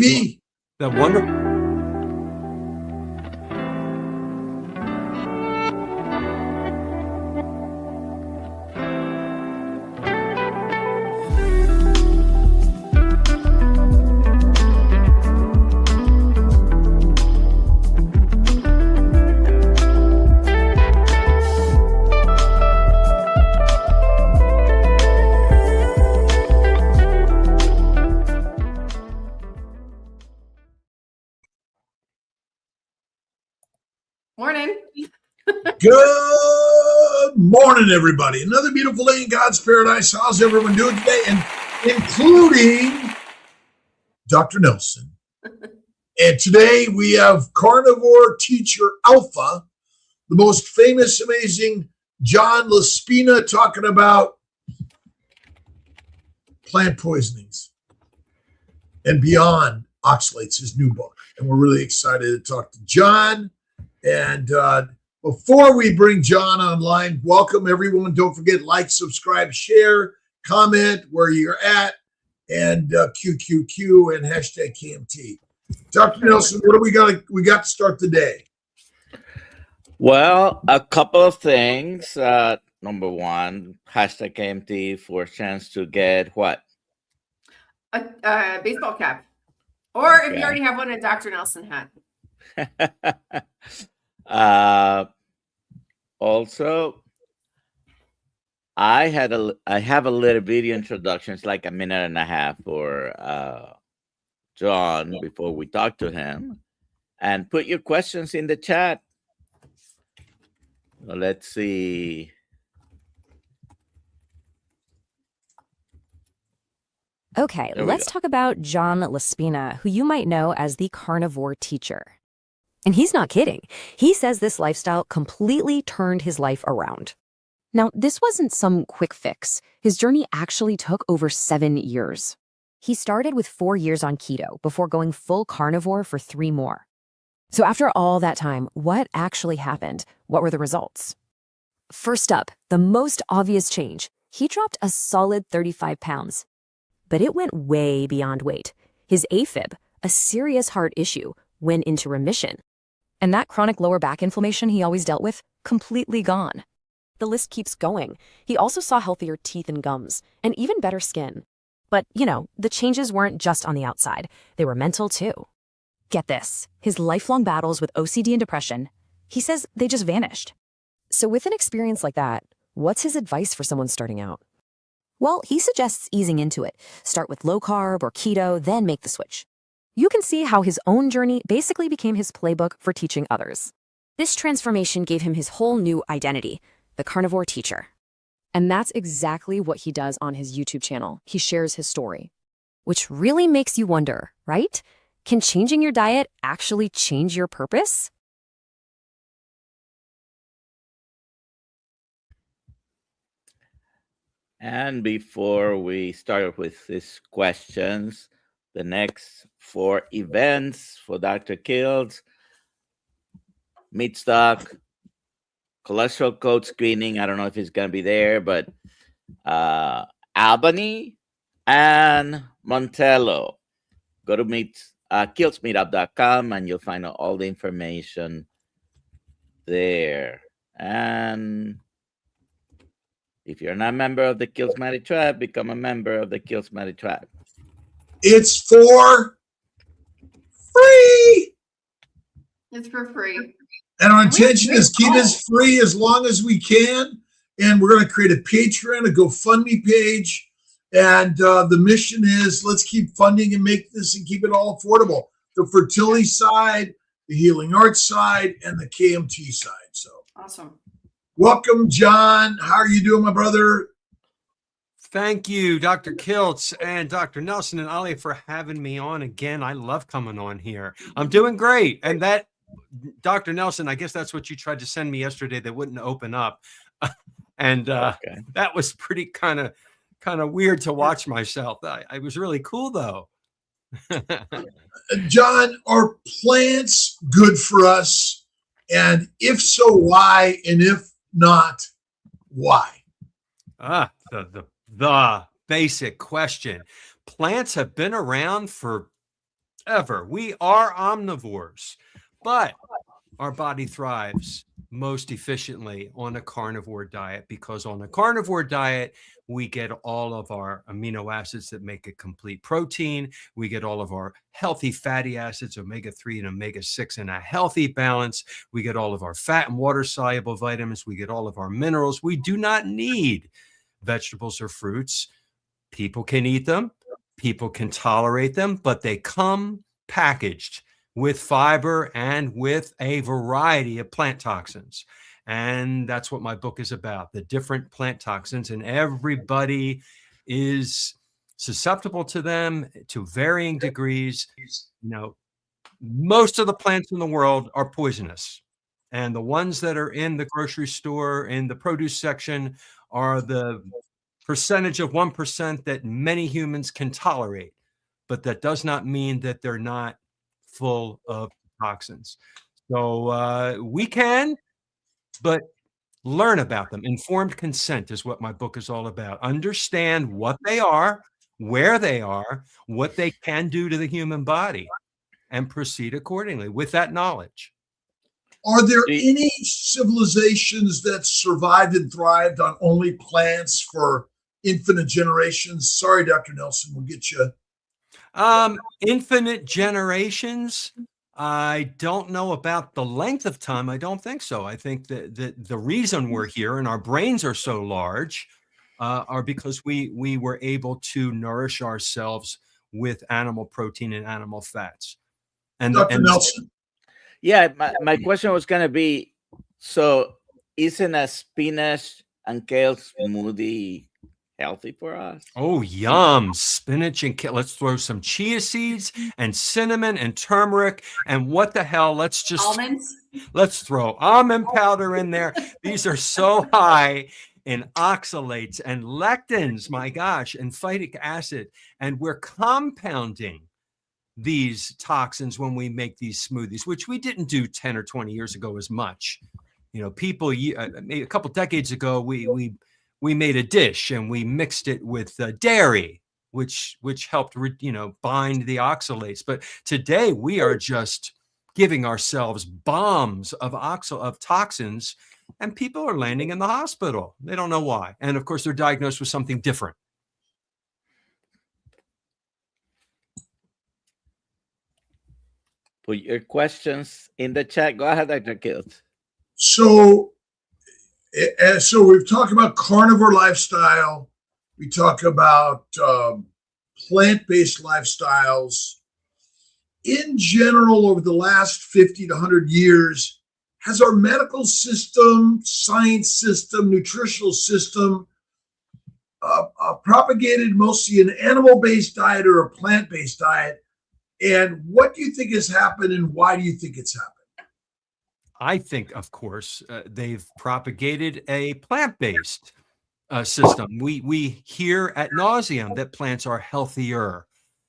TV. The wonderful. Morning. Good morning, everybody. Another beautiful day in God's paradise. How's everyone doing today? And including Dr. Nelson. And today we have Carnivore teacher Alpha, the most famous, amazing John LaSpina, talking about plant poisonings and beyond oxalates, his new book. And we're really excited to talk to John. And before we bring John online, welcome everyone. Don't forget, like, subscribe, share, comment where you're at, and QQQ and hashtag KMT. Dr. Nelson, what do we got to start the day? Well, a couple of things. Number one, hashtag KMT for a chance to get what? A baseball cap. Or if you already have one, a Dr. Nelson hat. Also, I have a little video introduction. It's like a minute and a half for John before we talk to him, and put your questions in the chat. Well, let's see. Okay, let's talk about John LaSpina, who you might know as the carnivore teacher. And he's not kidding. He says this lifestyle completely turned his life around. Now, this wasn't some quick fix. His journey actually took over 7 years. He started with 4 years on keto before going full carnivore for 3 more. So after all that time, what actually happened? What were the results? First up, the most obvious change. He dropped a solid 35 pounds. But it went way beyond weight. His A-Fib, a serious heart issue, went into remission. And that chronic lower back inflammation he always dealt with, completely gone. The list keeps going. He also saw healthier teeth and gums, and even better skin. But, the changes weren't just on the outside. They were mental too. Get this, his lifelong battles with OCD and depression, he says they just vanished. So with an experience like that, what's his advice for someone starting out? Well, he suggests easing into it. Start with low carb or keto, then make the switch. You can see how his own journey basically became his playbook for teaching others. This transformation gave him his whole new identity, the carnivore teacher. And that's exactly what he does on his YouTube channel. He shares his story. Which really makes you wonder, right? Can changing your diet actually change your purpose? And before we start with these questions, the next 4 events for Dr. Kiltz: MeatStock, cholesterol code screening. I don't know if it's going to be there, but Albany and Montello. Go to KiltzMeetup.com and you'll find all the information there. And if you're not a member of the Kiltz Method tribe, become a member of the Kiltz Method tribe. It's for free. It's for free. And our intention is keep this free as long as we can. And we're going to create a Patreon, a GoFundMe page. And the mission is let's keep funding and make this and keep it all affordable. The fertility side, the healing arts side, and the KMT side. So awesome. Welcome, John. How are you doing, my brother? Thank you, Dr. Kiltz and Dr. Nelson and Ali, for having me on again. I love coming on here. I'm doing great. And that, Dr. Nelson, I guess that's what you tried to send me yesterday that wouldn't open up. And that was pretty kind of weird to watch myself. I was really cool, though. John, are plants good for us? And if so, why? And if not, why? The basic question. Plants have been around for ever. We are omnivores, but our body thrives most efficiently on a carnivore diet, because on a carnivore diet, we get all of our amino acids that make a complete protein. We get all of our healthy fatty acids, omega-3 and omega-6 in a healthy balance. We get all of our fat and water-soluble vitamins. We get all of our minerals. We do not need vegetables or fruits. People can eat them. People can tolerate them, but they come packaged with fiber and with a variety of plant toxins. And that's what my book is about, the different plant toxins. And everybody is susceptible to them to varying degrees. You know, most of the plants in the world are poisonous. And the ones that are in the grocery store, in the produce section, are the percentage of 1% that many humans can tolerate. But that does not mean that they're not full of toxins. So we can, but learn about them. Informed consent is what my book is all about. Understand what they are, where they are, what they can do to the human body, and proceed accordingly with that knowledge. Are there any civilizations that survived and thrived on only plants for infinite generations? Sorry, Dr. Nelson, we'll get you. Infinite generations. I don't know about the length of time. I don't think so. I think that the reason we're here and our brains are so large are because we were able to nourish ourselves with animal protein and animal fats. And Dr. Nelson. Yeah, my question was going to be, so isn't a spinach and kale smoothie healthy for us? Oh, yum. Spinach and kale. Let's throw some chia seeds and cinnamon and turmeric. And what the hell? Let's throw almond powder in there. These are so high in oxalates and lectins, my gosh, and phytic acid. And we're compounding these toxins when we make these smoothies, which we didn't do 10 or 20 years ago as much. You know, people, a couple decades ago, we made a dish and we mixed it with dairy, which helped, bind the oxalates. But today we are just giving ourselves bombs of toxins, and people are landing in the hospital. They don't know why. And of course, they're diagnosed with something different. Put your questions in the chat. Go ahead, Dr. Kiltz. So we've talked about carnivore lifestyle. We talk about plant-based lifestyles. In general, over the last 50 to 100 years, has our medical system, science system, nutritional system propagated mostly an animal-based diet or a plant-based diet? And what do you think has happened, and why do you think it's happened? I think, of course, they've propagated a plant-based system. We hear ad nauseum that plants are healthier,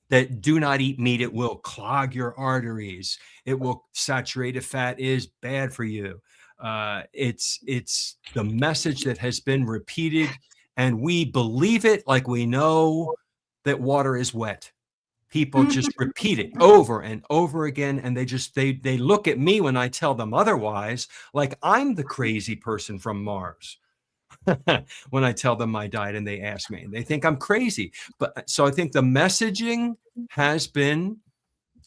that do not eat meat. It will clog your arteries. It will saturate fat is bad for you. It's the message that has been repeated, and we believe it like we know that water is wet. People just repeat it over and over again, and they look at me when I tell them otherwise, like I'm the crazy person from Mars. When I tell them my diet and they ask me, they think I'm crazy. But so I think the messaging has been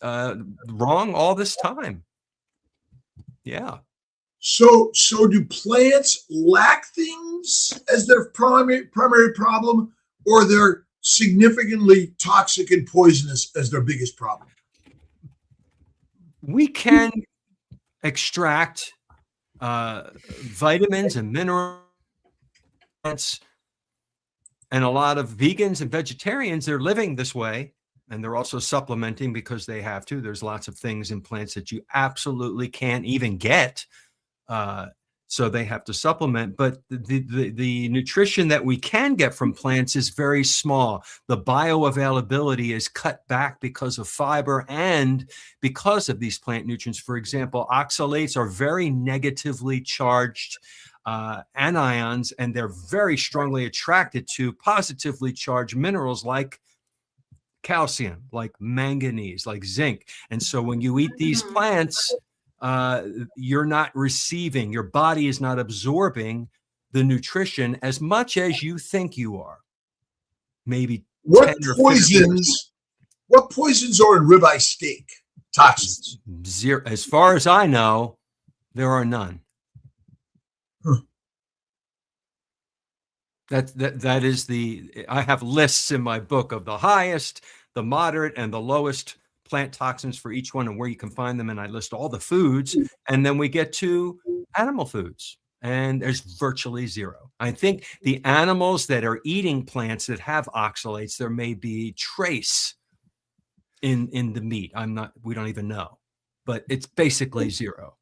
wrong all this time. Yeah. So do plants lack things as their primary problem, or they're significantly toxic and poisonous as their biggest problem? We can extract vitamins and minerals, and a lot of vegans and vegetarians, they're living this way, and they're also supplementing because they have to. There's lots of things in plants that you absolutely can't even get. So they have to supplement, but the nutrition that we can get from plants is very small. The bioavailability is cut back because of fiber and because of these plant nutrients. For example, oxalates are very negatively charged anions, and they're very strongly attracted to positively charged minerals like calcium, like manganese, like zinc. And so when you eat these plants, you're not receiving, your body is not absorbing the nutrition as much as you think you are. Maybe What 10 or 15%. What poisons are in ribeye steak? Toxins. Zero. As far as I know, there are none. Huh. That is I have lists in my book of the highest, the moderate, and the lowest plant toxins for each one and where you can find them. And I list all the foods. And then we get to animal foods. And there's virtually zero. I think the animals that are eating plants that have oxalates, there may be trace in the meat. We don't even know, but it's basically zero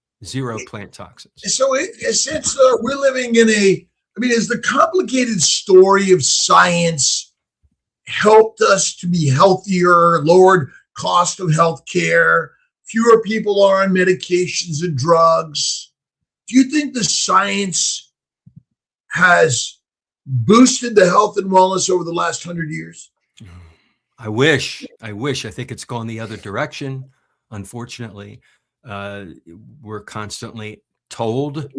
plant toxins. So since we're living in has the complicated story of science helped us to be healthier, lowered cost of health care, fewer people are on medications and drugs? Do you think the science has boosted the health and wellness over the last 100 years? I wish. I think it's gone the other direction. Unfortunately, we're constantly told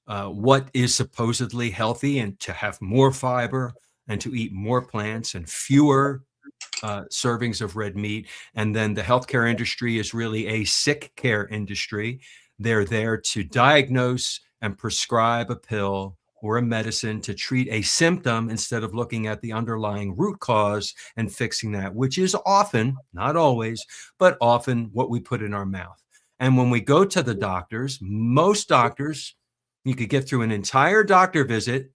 what is supposedly healthy and to have more fiber and to eat more plants and fewer servings of red meat. And then the healthcare industry is really a sick care industry. They're there to diagnose and prescribe a pill or a medicine to treat a symptom instead of looking at the underlying root cause and fixing that, which is often, not always, but often what we put in our mouth. And when we go to the doctors, most doctors, you could get through an entire doctor visit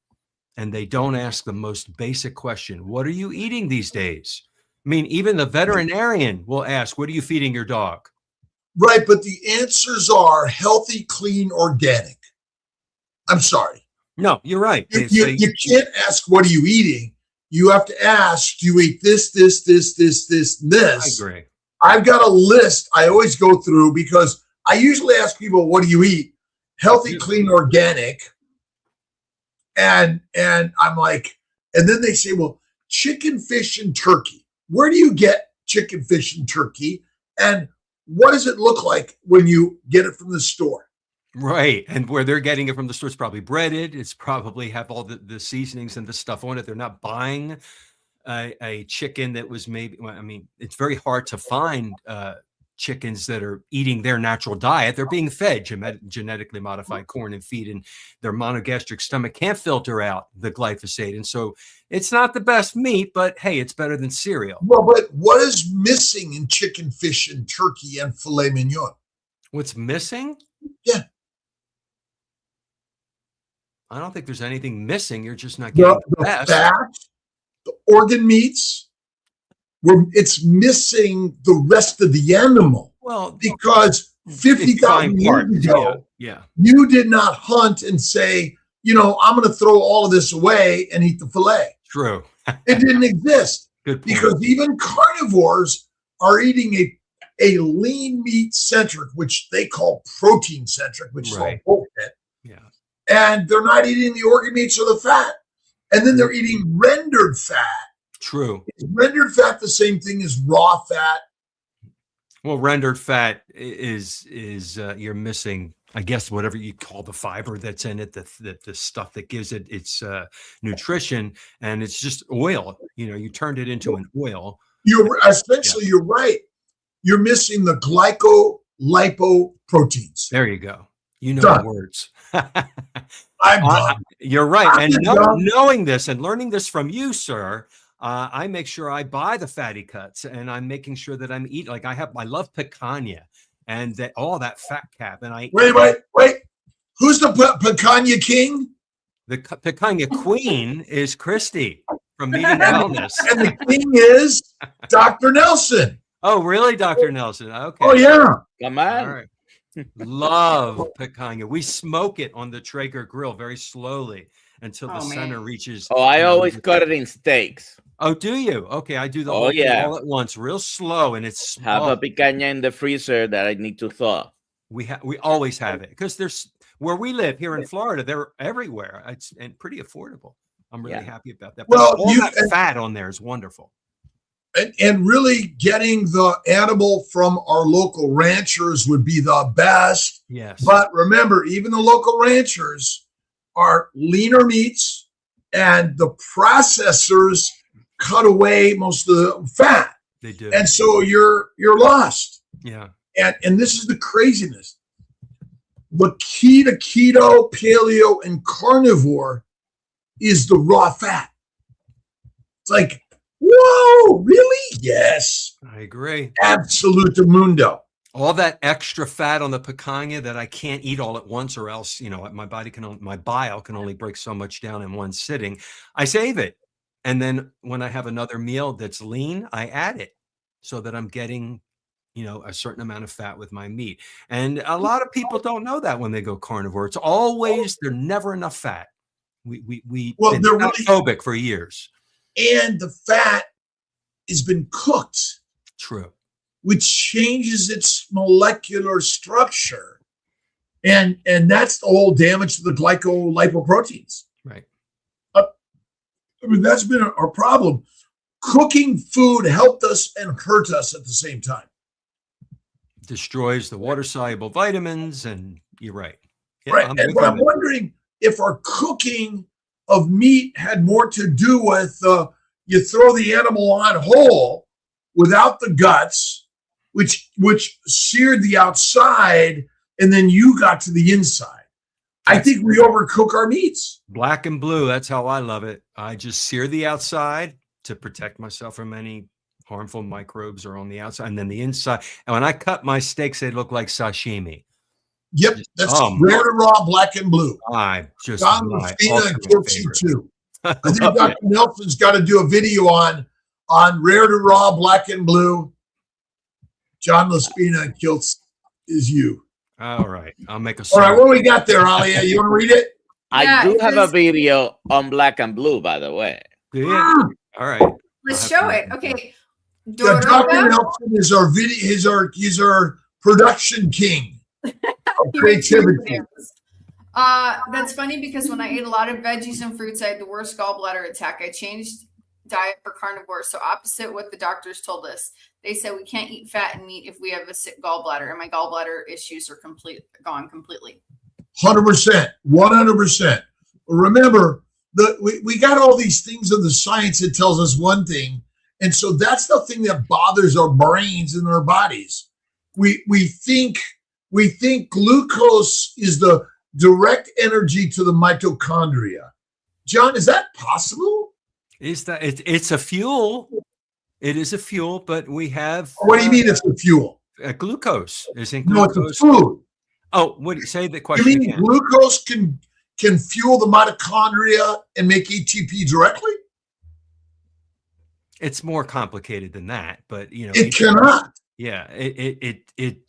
and they don't ask the most basic question. What are you eating these days? I mean, even the veterinarian will ask, what are you feeding your dog? Right, but the answers are healthy, clean, organic. I'm sorry. No, you're right. You can't ask, what are you eating? You have to ask, do you eat this, this, this, this, this, and this? I agree. I've got a list I always go through because I usually ask people, what do you eat? Healthy, clean, organic. And I'm like, and then they say, well, chicken, fish, and turkey. Where do you get chicken, fish, and turkey? And what does it look like when you get it from the store? Right. And where they're getting it from the store, it's probably breaded. It's probably have all the seasonings and the stuff on it. They're not buying a chicken that was maybe, I mean, it's very hard to find chickens that are eating their natural diet. They're being fed genetically modified corn and feed, and their monogastric stomach can't filter out the glyphosate. And so it's not the best meat, but hey, it's better than cereal. Well, but what is missing in chicken, fish, and turkey and filet mignon? What's missing? Yeah. I don't think there's anything missing. You're just not getting the best. Fat, the organ meats, it's missing the rest of the animal. Well, because 50,000 years ago, you did not hunt and say, I'm going to throw all of this away and eat the filet. True. It didn't exist. Good point. Because even carnivores are eating a lean meat centric, which they call protein centric, which is all bullshit. Yeah. And they're not eating the organ meats or the fat. And then they're eating rendered fat. True. Is rendered fat the same thing as raw fat? Well, rendered fat is you're missing, I guess, whatever you call the fiber that's in it, the stuff that gives it its nutrition, and it's just oil. You turned it into an oil. You're right. You're missing the glycolipoproteins. There you go. The words. I'm done. You're right. And knowing this and learning this from you, sir, I make sure I buy the fatty cuts, and I'm making sure that I'm eating. Like I love picanha and all that fat cap. And wait. Who's the picanha king? The picanha queen is Christy from Meat and Wellness. And the king is DoctorNelson. Oh, really, DoctorNelson? Okay. Oh, yeah. Come on. All right. Love picanha. We smoke it on the Traeger grill very slowly until the center reaches. Oh, I always cut it in steaks. Oh, do you? Okay, I do the whole thing all at once, real slow, and it's have a picanha in the freezer that I need to thaw. We always have it because there's where we live here in Florida. They're everywhere. It's and pretty affordable. I'm really happy about that. But Well, all that fat on there is wonderful. And really getting the animal from our local ranchers would be the best. Yes. But remember, even the local ranchers are leaner meats, and the processors cut away most of the fat. They do. And so you're lost. Yeah. And this is the craziness. The key to keto, paleo, and carnivore is the raw fat. It's like, whoa, really? Yes. I agree. Absolute mundo. All that extra fat on the picanha that I can't eat all at once, or else, my bile can only break so much down in one sitting. I save it. And then when I have another meal that's lean, I add it so that I'm getting, a certain amount of fat with my meat. And a lot of people don't know that when they go carnivore. It's always, there's never enough fat. We've been they're phobic for years. And the fat has been cooked. True. Which changes its molecular structure. And that's the whole damage to the glycolipoproteins. Right. That's been our problem. Cooking food helped us and hurt us at the same time. Destroys the water-soluble vitamins, and you're right. Yeah, Right. And I'm wondering if our cooking of meat had more to do with you throw the animal on whole without the guts, which seared the outside, and then you got to the inside. I think we overcook our meats. Black and blue, that's how I love it. I just sear the outside to protect myself from any harmful microbes or on the outside, and then the inside. And when I cut my steaks, they look like sashimi. Yep, that's rare to raw, black and blue. I just LaSpina and Kiltz too. I think Dr. Nelson's got to do a video on rare to raw, black and blue. John LaSpina and Kiltz is you. All right, I'll make a. All right, what do we got there, Alia? You want to read it? I do have a video on black and blue, by the way. Yeah. All right. Let's show it. Okay. Yeah, Dr. Nelson is our video. He's our production king. Creativity. That's funny because when I ate a lot of veggies and fruits, I had the worst gallbladder attack. I changed diet for carnivore, so opposite what the doctors told us. They said we can't eat fat and meat if we have a sick gallbladder, and my gallbladder issues are gone completely. 100%, 100%. Remember, we got all these things in the science that tells us one thing, and so that's the thing that bothers our brains and our bodies. We think glucose is the direct energy to the mitochondria. John, is that possible? Is that it's a fuel? It is a fuel, but we have. What do you mean it's a fuel? Glucose isn't glucose. No, it's a food. Oh, what do you say? The question. You mean again? Glucose can fuel the mitochondria and make ATP directly? It's more complicated than that, but it cannot. Yeah,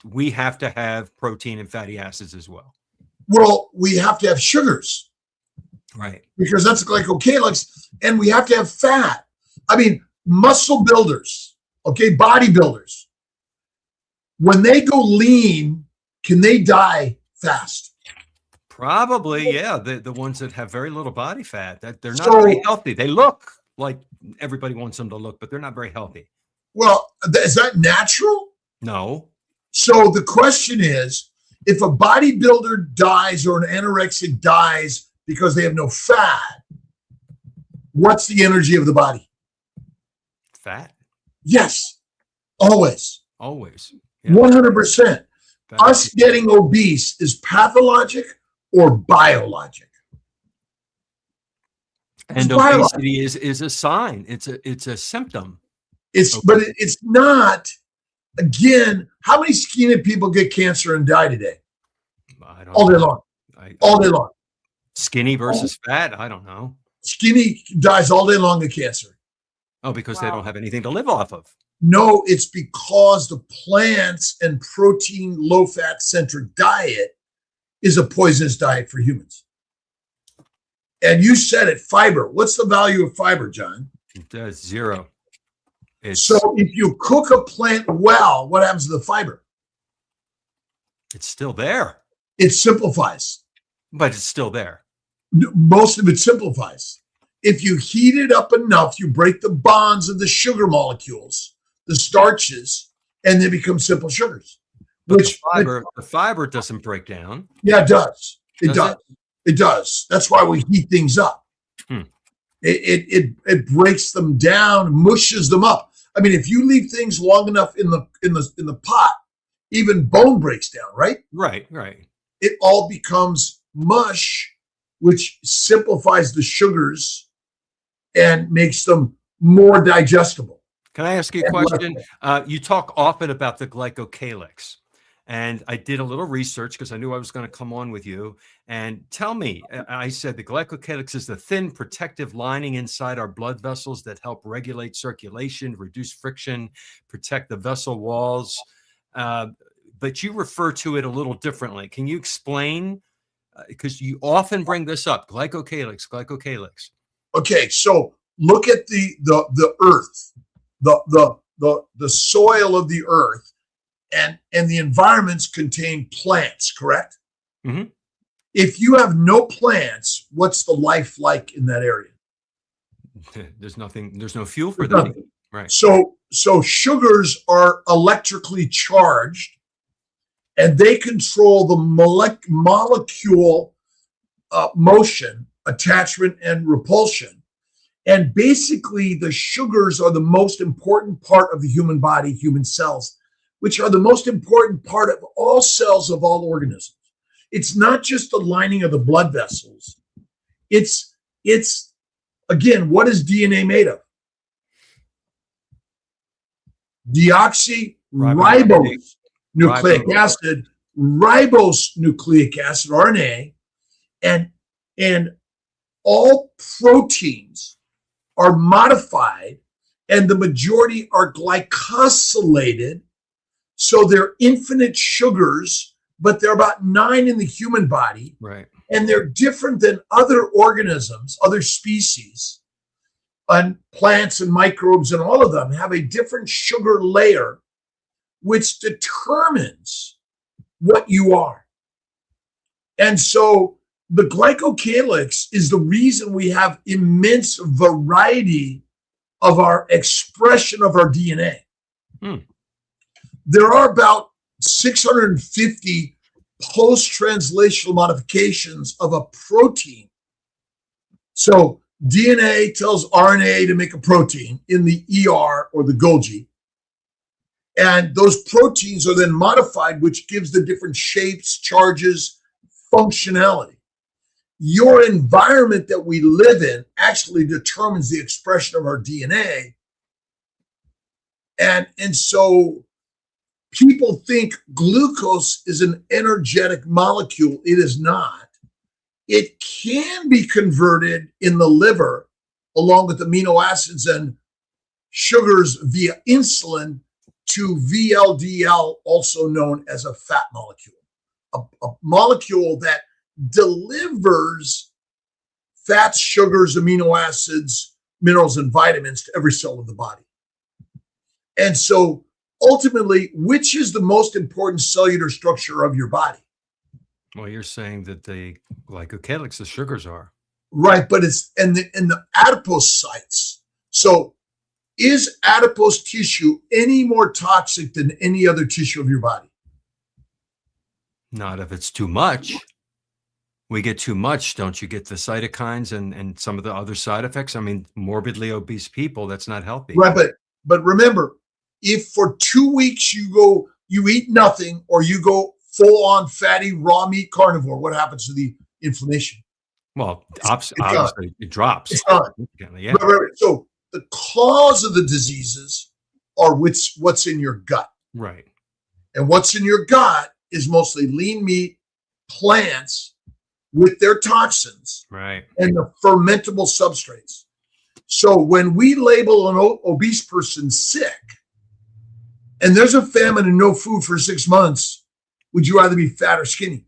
we have to have protein and fatty acids as well. Well, we have to have sugars. Right. Because that's glycocalyx, and we have to have fat. I mean, muscle builders, okay, bodybuilders, when they go lean, can they die fast? Probably, yeah. The ones that have very little body fat, that they're not very healthy. They look like everybody wants them to look, but they're not very healthy. Well, is that natural? No. So the question is, if a bodybuilder dies or an anorexic dies because they have no fat, what's the energy of the body? Fat. Yes. Always. Always. 100%. Us getting obese is pathologic or biologic? And obesity is a sign. It's a symptom. But it's not. Again, how many skinny people get cancer and die today? I don't all know. day long. All day long. Skinny versus fat? I don't know. Skinny dies all day long of cancer. Oh, because they don't have anything to live off of. No, it's because the plants and protein, low-fat centric diet is a poisonous diet for humans. And you said it, fiber. What's the value of fiber, John? It does zero. So if you cook a plant well, what happens to the fiber? It's still there. It simplifies. But it's still there. Most of it simplifies. if you heat it up enough, you break the bonds of the sugar molecules, the starches, and they become simple sugars. But the fiber doesn't break down. Yeah, it does. It does. It? It does. That's why we heat things up. It breaks them down, mushes them up. I mean, if you leave things long enough in the pot, even bone breaks down, right? Right. It all becomes mush, which simplifies the sugars and makes them more digestible. Can I ask you a question? You talk often about the glycocalyx. And I did a little research because I knew I was going to come on with you. And tell me, I said the glycocalyx is the thin protective lining inside our blood vessels that help regulate circulation, reduce friction, protect the vessel walls. But you refer to it a little differently. Can you explain? Because you often bring this up, glycocalyx. Okay, so look at the earth, the soil of the earth. And the environments contain plants, correct? Mm-hmm. If you have no plants, what's the life like in that area? There's nothing. There's no fuel for them. Right. So sugars are electrically charged, and they control the molecule motion, attachment, and repulsion. And basically, the sugars are the most important part of the human body, human cells, which are the most important part of all cells of all organisms. It's not just the lining of the blood vessels. It's again, what is DNA made of? Deoxyribose nucleic acid, ribose nucleic acid, RNA, and all proteins are modified, and the majority are glycosylated. So they're infinite sugars, but they're about 9 in the human body. Right. And they're different than other organisms, other species, and plants and microbes, and all of them have a different sugar layer, which determines what you are. And so the glycocalyx is the reason we have immense variety of our expression of our DNA. There are about 650 post-translational modifications of a protein. So DNA tells RNA to make a protein in the ER or the Golgi. And those proteins are then modified, which gives the different shapes, charges, functionality. Your environment that we live in actually determines the expression of our DNA. And so people think glucose is an energetic molecule. It is not. It can be converted in the liver along with amino acids and sugars via insulin to VLDL, also known as a fat molecule, a molecule that delivers fats, sugars, amino acids, minerals, and vitamins to every cell of the body. And so ultimately, which is the most important cellular structure of your body? Well, you're saying that the glycocalyx, the sugars are. Right, but it's in the adipocytes. So is adipose tissue any more toxic than any other tissue of your body? Not if it's too much. We get too much, don't you get the cytokines and some of the other side effects? I mean, morbidly obese people, that's not healthy. Right, but remember, if for 2 weeks you eat nothing, or you go full on fatty raw meat carnivore, what happens to the inflammation? Well, obviously it drops. It's gone. Yeah. Right. So the cause of the diseases are what's in your gut. Right. And what's in your gut is mostly lean meat, plants with their toxins, right, and the fermentable substrates. So when we label an obese person sick, and there's a famine and no food for 6 months, would you rather be fat or skinny?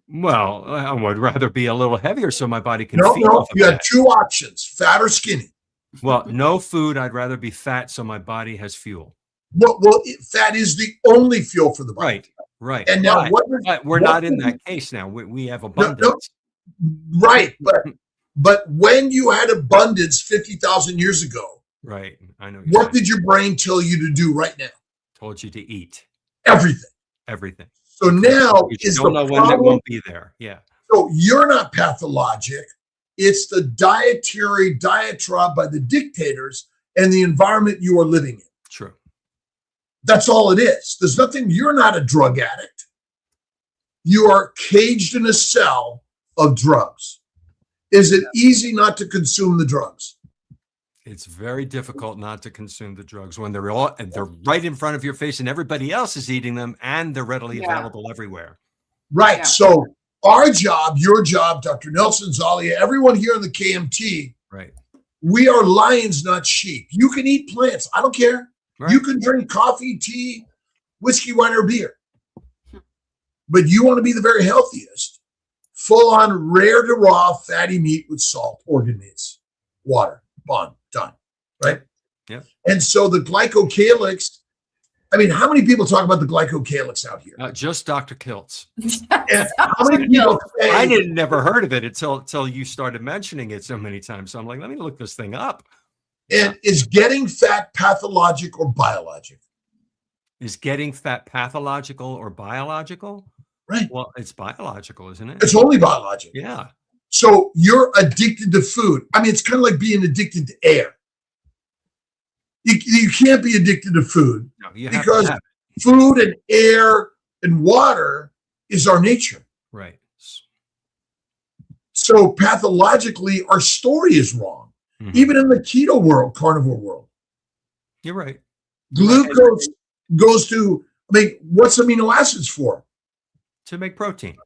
Well, I would rather be a little heavier so my body can feed No, off of you have that. 2 options, fat or skinny. Well, no food. I'd rather be fat so my body has fuel. Well, fat is the only fuel for the body. Right. And now but we're not in that case now. We have abundance. Right, But when you had abundance 50,000 years ago, Right. I know. what did your brain tell you to do right now? Told you to eat Everything. everything. So now You is don't the know when that problem. won't be there. Yeah. So you're not pathologic. It's the dietary diatribe by the dictators and the environment you are living in. True. That's all it is. There's nothing, you're not a drug addict. You are caged in a cell of drugs. Is it easy not to consume the drugs? It's very difficult not to consume the drugs when they're right in front of your face and everybody else is eating them and they're readily available everywhere. Right. Yeah. So our job, your job, Dr. Nelson, Zalia, everyone here in the KMT, Right. we are lions, not sheep. You can eat plants. I don't care. Right. You can drink coffee, tea, whiskey, wine, or beer. But you want to be the very healthiest, full on rare to raw fatty meat with salt, organ meats, water, bond, done. Right? Yeah. And so the glycocalyx, I mean, how many people talk about the glycocalyx out here? Just DrKiltz. And how many people say, I didn't never heard of it until you started mentioning it so many times. So I'm like, let me look this thing up. and is getting fat pathologic or biologic? Is getting fat pathological or biological? Right. Well, it's biological, isn't it? It's only biologic. Yeah. So you're addicted to food. I mean, it's kind of like being addicted to air. You can't be addicted to food No, you have because to have it. food and air and water is our nature. Right. So pathologically, our story is wrong. Mhm. Even in the keto world, carnivore world, You're right. glucose goes to, I mean, what's amino acids for? To make protein.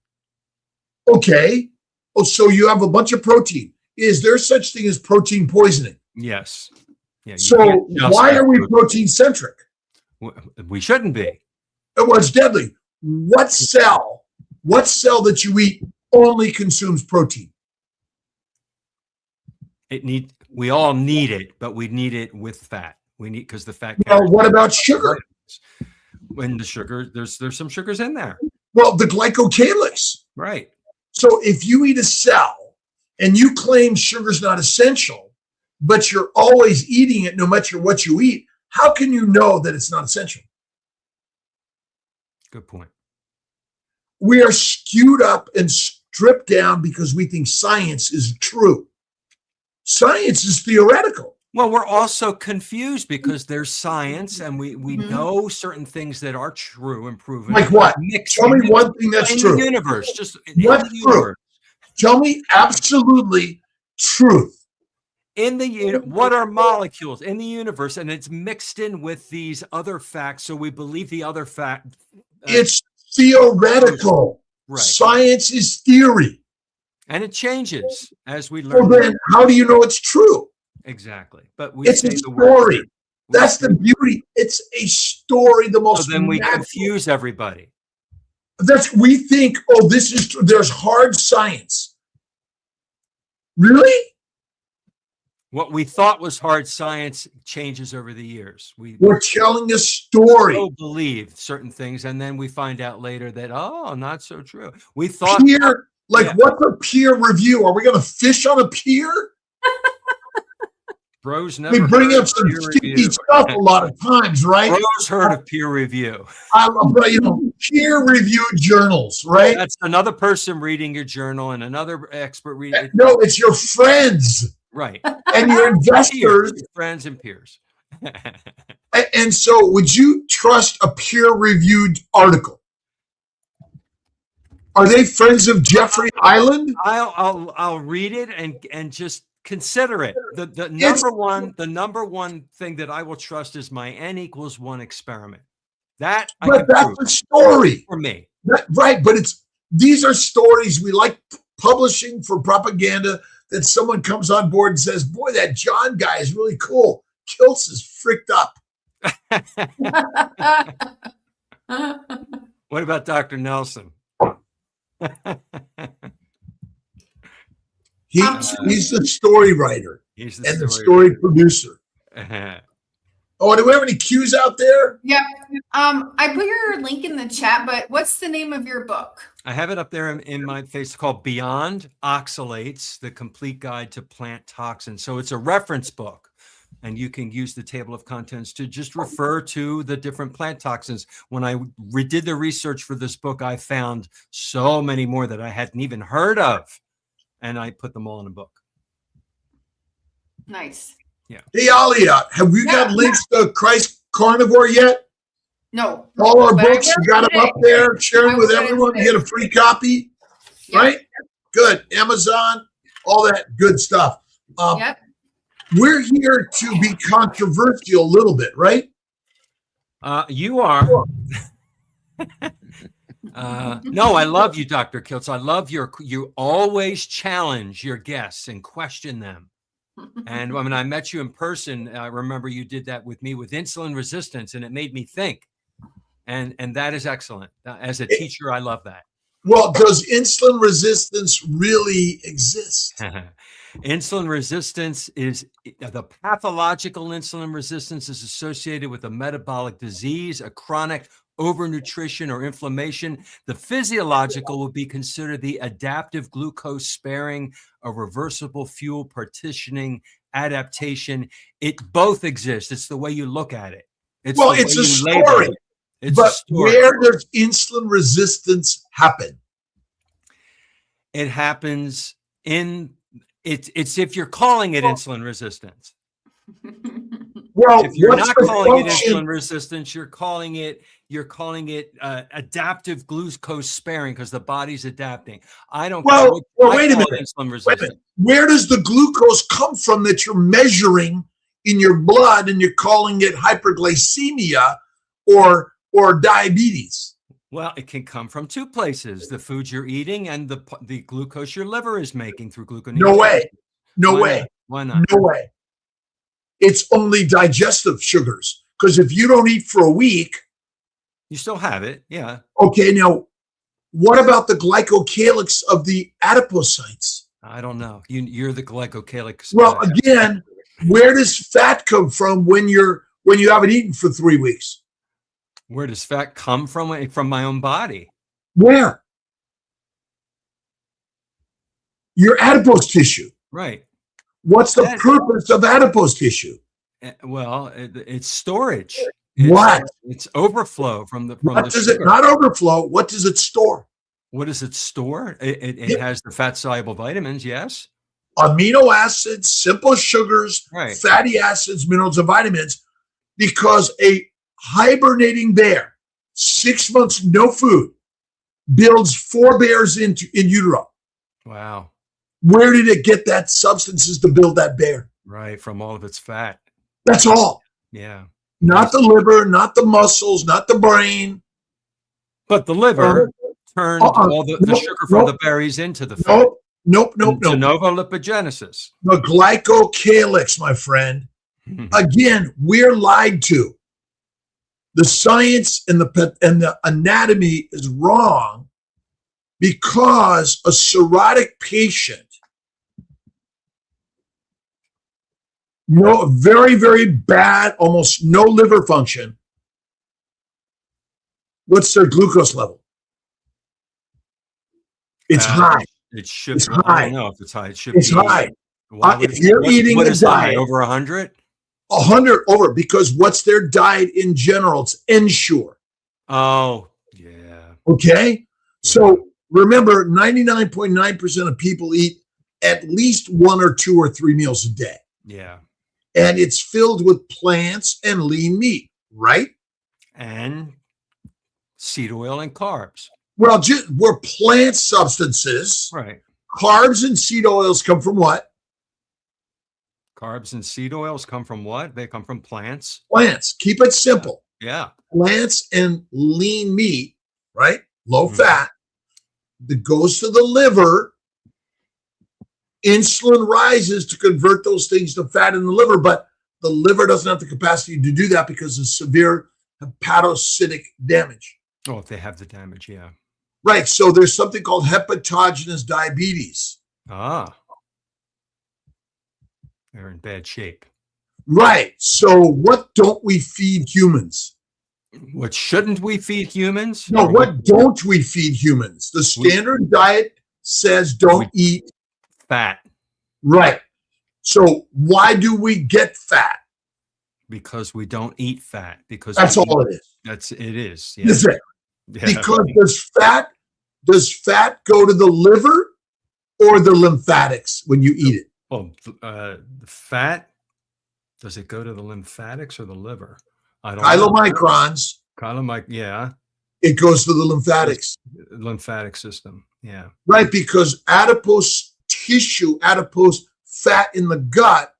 Okay. Oh, so you have a bunch of protein. Is there such thing as protein poisoning? Yes. Yeah. So why are we protein centric? We shouldn't be. Well, it's deadly. What cell that you eat only consumes protein? We all need it, but we need it with fat. We need, because the fat. Well, what about sugar? When the sugar, there's some sugars in there. Well, the glycocalyx. Right. So if you eat a cell and you claim sugar's not essential, but you're always eating it no matter what you eat, how can you know that it's not essential? Good point. We are skewed up and stripped down because we think science is true. Science is theoretical. Well, we're also confused because there's science and we know certain things that are true and proven. Like what? Mixed Tell me one thing that's in true. the universe. Just in What's the true? universe. Tell me absolutely truth. What are molecules in the universe? And it's mixed in with these other facts. So we believe the other fact. It's theoretical. Right. Science is theory. And it changes as we Well, learn. then how do you know it's true? Exactly. But we It's say a the word. story. That's the beauty. It's a story. The most So then we natural. confuse everybody. We think, oh, this is true. There's hard science. Really? What we thought was hard science changes over the years. We're telling a story. So believe certain things, and then we find out later that not so true. We thought Peer, what's a peer review? Are we going to fish on a pier? bros never. We bring heard up of some peer sticky review. stuff a lot of times, right? Bros heard of peer review. Peer reviewed journals, right? That's another person reading your journal and another expert reading. No, it's your friends Right. and your investors. Peers, friends and peers. And so, would you trust a peer-reviewed article? Are they friends of Jeffrey Island? I'll read it and just consider it. The number one thing that I will trust is my N=1 experiment. That I But can that's prove a story, for me. right? But these are stories we like publishing for propaganda. That someone comes on board and says, "Boy, that John guy is really cool. Kiltz is freaked up." What about DoctorNelson? He's the story writer He's the and the story producer. Oh, do we have any cues out there? Yep. I put your link in the chat, but what's the name of your book? I have it up there in my face. It's called Beyond Oxalates, The Complete Guide to Plant Toxins. So it's a reference book, and you can use the table of contents to just refer to the different plant toxins. When I redid the research for this book, I found so many more that I hadn't even heard of, and I put them all in a book. Nice. Yeah. Hey, Alia, have we got links to Christ Carnivore yet? No. All our But I books, you will got them today. up there, share them I with will everyone, today. get a free copy, Yep. right? Good. Amazon, all that good stuff. Yep. We're here to be controversial a little bit, right? You are. No, I love you, Dr. Kiltz. I love you always challenge your guests and question them. And when I met you in person, I remember you did that with me with insulin resistance, and it made me think. And that is excellent. As a teacher, I love that. Well, does insulin resistance really exist? Insulin resistance is the pathological insulin resistance is associated with a metabolic disease, a chronic overnutrition or inflammation. The physiological will be considered the adaptive glucose sparing, a reversible fuel partitioning adaptation. It both exists. It's the way you look at it. It's a story. But where does insulin resistance happen? It happens in it's if you're calling it insulin resistance. Well, if you're not calling it insulin resistance, you're calling it adaptive glucose sparing because the body's adapting. I don't. Well, wait a minute. Insulin resistance. Where does the glucose come from that you're measuring in your blood and you're calling it hyperglycemia or diabetes? Well, it can come from two places: the foods you're eating and the glucose your liver is making through gluconeogenesis. No way. No way. Why not? No way. It's only digestive sugars. Because if you don't eat for a week, you still have it. Yeah. Okay. Now, what about the glycocalyx of the adipocytes? I don't know. You're the glycocalyx. Well, again, where does fat come from when you haven't eaten for 3 weeks? Where does fat come from? From my own body. Where? Your adipose tissue. Right. What's the purpose of adipose tissue? Well, it's storage. It's overflow from the What does sugar. it not overflow? What does it store? What does it store? It has the fat soluble vitamins. Yes. Amino acids, simple sugars, fatty acids, minerals, and vitamins. Because a hibernating bear, 6 months no food, builds 4 bears in utero. Wow. Where did it get that substances to build that bear? Right, from all of its fat. That's all. Yeah. Not the liver, not the muscles, not the brain. But the liver turned all the sugar from the berries into the fat. Nope. De novo lipogenesis. The glycocalyx, my friend. Again, we're lied to. The science and the anatomy is wrong because a cirrhotic patient, very, very bad, almost no liver function. What's their glucose level? It's high. It should. It's high. I don't know if it's high. It should be high. If you're eating what the is diet, high? Over 100. 100 over, because what's their diet in general? It's Ensure. Oh, yeah. Okay. So remember, 99.9% of people eat at least 1 or 2 or 3 meals a day. Yeah. And it's filled with plants and lean meat, right? And seed oil and carbs. Well, we're plant substances. Right. Carbs and seed oils come from what? Carbs and seed oils come from what? They come from plants. Plants. Keep it simple. Yeah. Plants and lean meat, right? Low fat. That goes to the liver. Insulin rises to convert those things to fat in the liver, but the liver doesn't have the capacity to do that because of severe hepatocytic damage. Oh, if they have the damage, yeah. Right. So there's something called hepatogenous diabetes. Ah. They're in bad shape. Right. So what don't we feed humans? What shouldn't we feed humans? No, what don't we feed humans? The standard diet says don't eat fat. Right. So why do we get fat? Because we don't eat fat. Because that's all it is. It is. Yeah. Is it? Yeah. Because does fat go to the liver or the lymphatics when you eat it? Well, the fat, does it go to the lymphatics or the liver? I don't know. Chylomicrons. Yeah. It goes to the lymphatics. Lymphatic system. Yeah. Right, because adipose tissue, adipose fat in the gut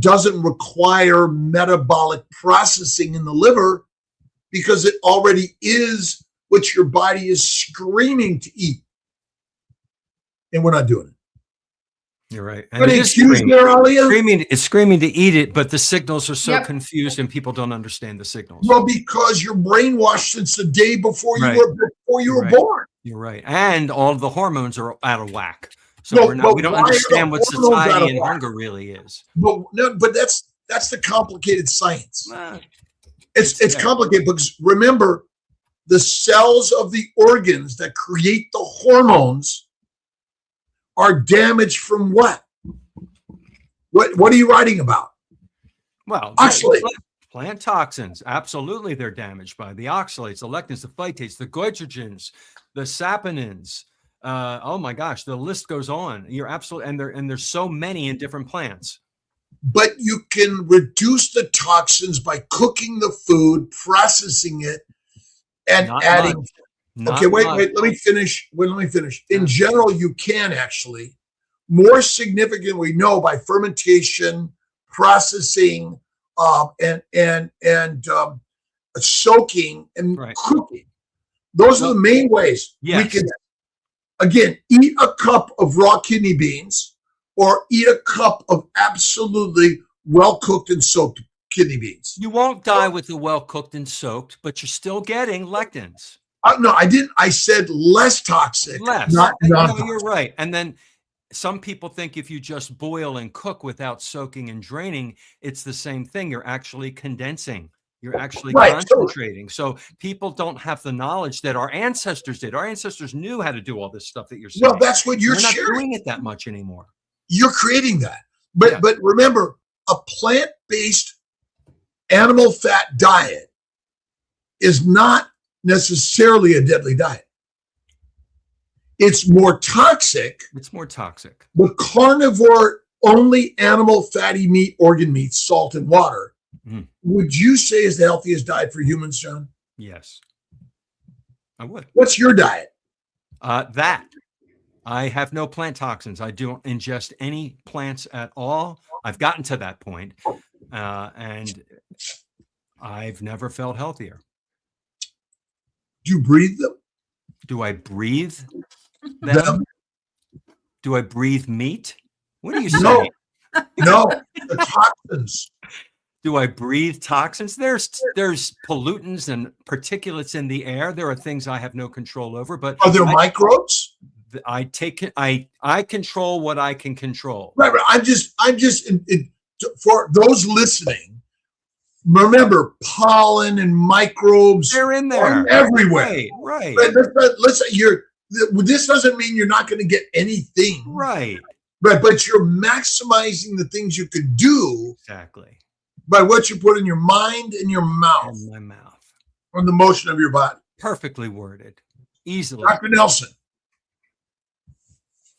doesn't require metabolic processing in the liver because it already is what your body is screaming to eat. And we're not doing it. You're right. And it is screaming, it's screaming to eat it, but the signals are so confused and people don't understand the signals. Well, because you're brainwashed since the day before you were born. You're right. And all of the hormones are out of whack. So we don't understand what satiety and hunger really is. But that's the complicated science. It's complicated because remember, the cells of the organs that create the hormones are damaged from what? What are you writing about? Well, oxalates. Plant toxins. Absolutely, they're damaged by the oxalates, the lectins, the phytates, the goitrogens, the saponins. Oh my gosh, the list goes on. You're absolutely, and there's so many in different plants. But you can reduce the toxins by cooking the food, processing it, and adding. Okay, wait, let me finish. In general, you can actually. More significant, we know by fermentation, processing, and soaking and cooking. Those are the main ways we can, again, eat a cup of raw kidney beans or eat a cup of absolutely well-cooked and soaked kidney beans. You won't die with the well-cooked and soaked, but you're still getting lectins. No, I didn't. I said less toxic, not non-toxic. No, you're right. And then some people think if you just boil and cook without soaking and draining, it's the same thing. You're actually condensing. You're actually concentrating. So people don't have the knowledge that our ancestors did. Our ancestors knew how to do all this stuff that you're saying. Well, that's what you're sharing. Not doing it that much anymore. You're creating that. But remember, a plant-based animal fat diet is not necessarily a deadly diet. It's more toxic. The carnivore only animal fatty meat, organ meat, salt and water. Would you say is the healthiest diet for humans, John? Yes, I would. What's your diet? That I have no plant toxins. I don't ingest any plants at all. I've gotten to that point, and I've never felt healthier. Do you breathe them? Do I breathe them? Do I breathe meat? What do you say? No, the toxins. Do I breathe toxins? There's pollutants and particulates in the air. There are things I have no control over. But are there microbes? I control what I can control. Right. I'm just for those listening. Remember, pollen and microbes. They're in there everywhere. Right. Let's say this doesn't mean you're not going to get anything. Right. But you're maximizing the things you could do. Exactly. By what you put in your mind and your mouth. In my mouth. From the motion of your body. Perfectly worded. Easily. DrNelson.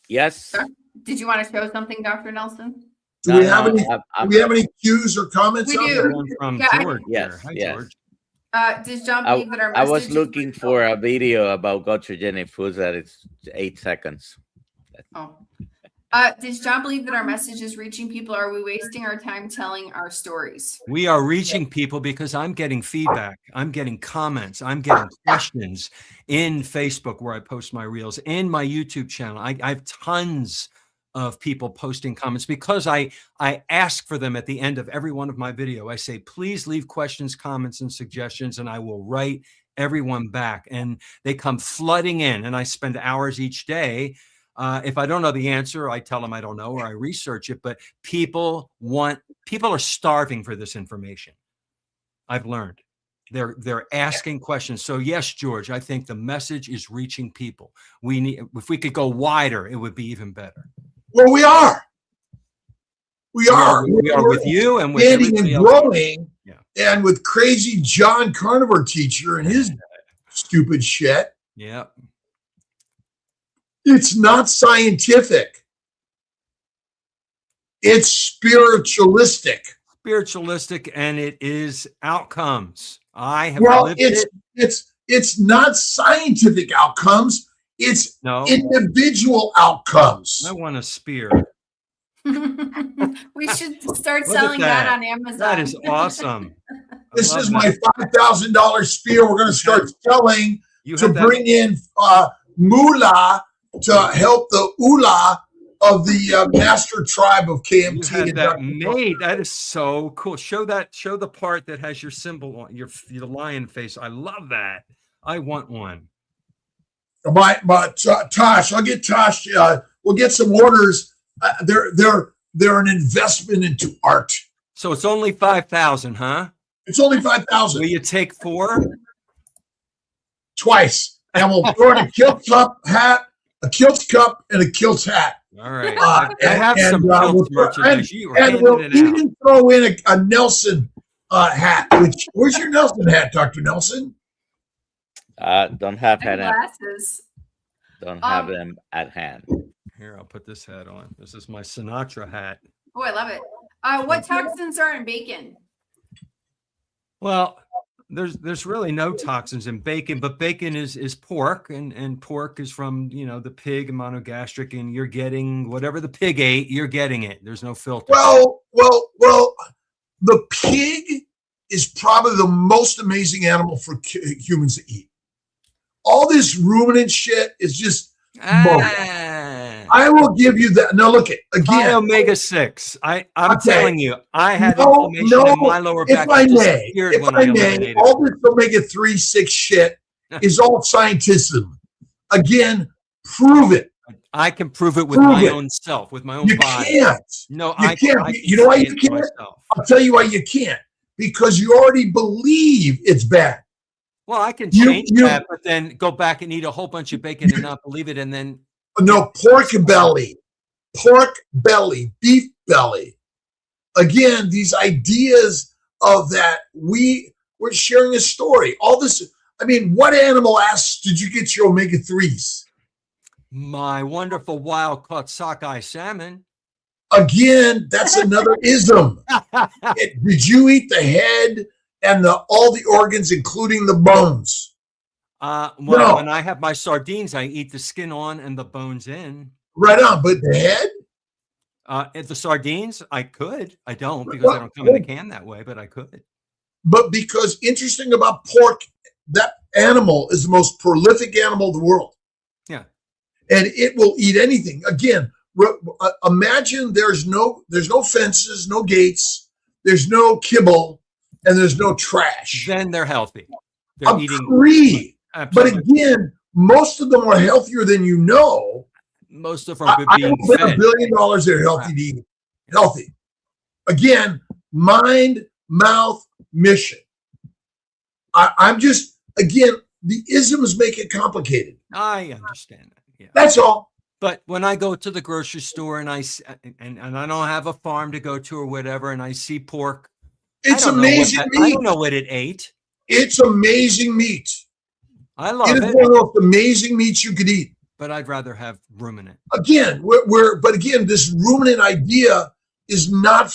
Yes. Did you want to show something, Dr. Nelson? Do we have any cues or comments? We do. From George. Yes. Hi, George. Does John believe that our message? I was looking for a video about goitrogenic foods that it's 8 seconds. Oh. Does John believe that our message is reaching people? Or are we wasting our time telling our stories? We are reaching people because I'm getting feedback. I'm getting comments. I'm getting questions in Facebook where I post my reels, in my YouTube channel. I have tons of people posting comments because I ask for them at the end of every one of my video. I say, please leave questions, comments, and suggestions, and I will write everyone back. And they come flooding in, and I spend hours each day If I don't know the answer, I tell them I don't know, or I research it. But people are starving for this information. I've learned they're asking questions. So yes, George, I think the message is reaching people. If we could go wider, it would be even better. Well, we are. We are with you and with expanding and growing, yeah. And with crazy John Carnivore teacher and his stupid shit. Yeah. It's not scientific. It's spiritualistic. Spiritualistic, and it is outcomes. I have lived it. It's not scientific outcomes. It's individual outcomes. I want a spear. We should start selling that on Amazon. That is awesome. This is my $5,000 spear. We're going to start selling to bring in moolah to help the ULA of the master tribe of KMT. You had that made. That is so cool. Show the part that has your symbol on your lion face. I love that. I want one. Tosh, I'll get Tosh. We'll get some orders. They're an investment into art. So it's only 5,000, huh? It's only 5,000. Will you take 4? Twice, and we'll throw in a Kiltz hat, a Kiltz cup, and a Kiltz hat. All right. I have some Kiltz merchandise. And we'll even throw in a Nelson hat. Where's your Nelson hat, Dr. Nelson? Don't have glasses. Don't have them at hand. Here, I'll put this hat on. This is my Sinatra hat. Oh, I love it. What toxins are in bacon? Well, there's really no toxins in bacon, but bacon is pork, and pork is from the pig and monogastric, and you're getting whatever the pig ate, you're getting it. There's no filter. Well, the pig is probably the most amazing animal for humans to eat. All this ruminant shit is just I will give you that. No, look it again. Omega-6. I'm telling you, I had inflammation in my lower back. If I may, all this omega-3, 6 shit is all scientism. Again, prove it. I can prove it with my own self, with my own body. You can't. No, you can't. You know why you can't? I'll tell you why you can't. Because you already believe it's bad. Well, I can change that, but then go back and eat a whole bunch of bacon and not believe it, and then pork belly, beef belly. Again, these ideas of that we're sharing a story. All this. I mean, what animal did you get your omega-3s? My wonderful wild-caught sockeye salmon. Again, that's another ism. Did you eat the head and all the organs, including the bones? No. When I have my sardines, I eat the skin on and the bones in. Right on, but the head? If the sardines, I could. I don't because they don't come in a can that way, but I could. But because interesting about pork, that animal is the most prolific animal in the world. Yeah. And it will eat anything. Again, imagine there's no fences, no gates, there's no kibble, and there's no trash. Then they're healthy. They're eating. Agree. But again, most of them are healthier than you know. Most of them are being fed. $1 billion they're healthy to eat. Healthy. Again, mind, mouth, mission. I'm just, again, the isms make it complicated. I understand that. Yeah. That's all. But when I go to the grocery store and I don't have a farm to go to or whatever, and I see pork, it's amazing meat. I don't know what it ate. It's amazing meat. I love it. It is one of the most amazing meats you could eat. But I'd rather have ruminant. Again, but again, this ruminant idea is not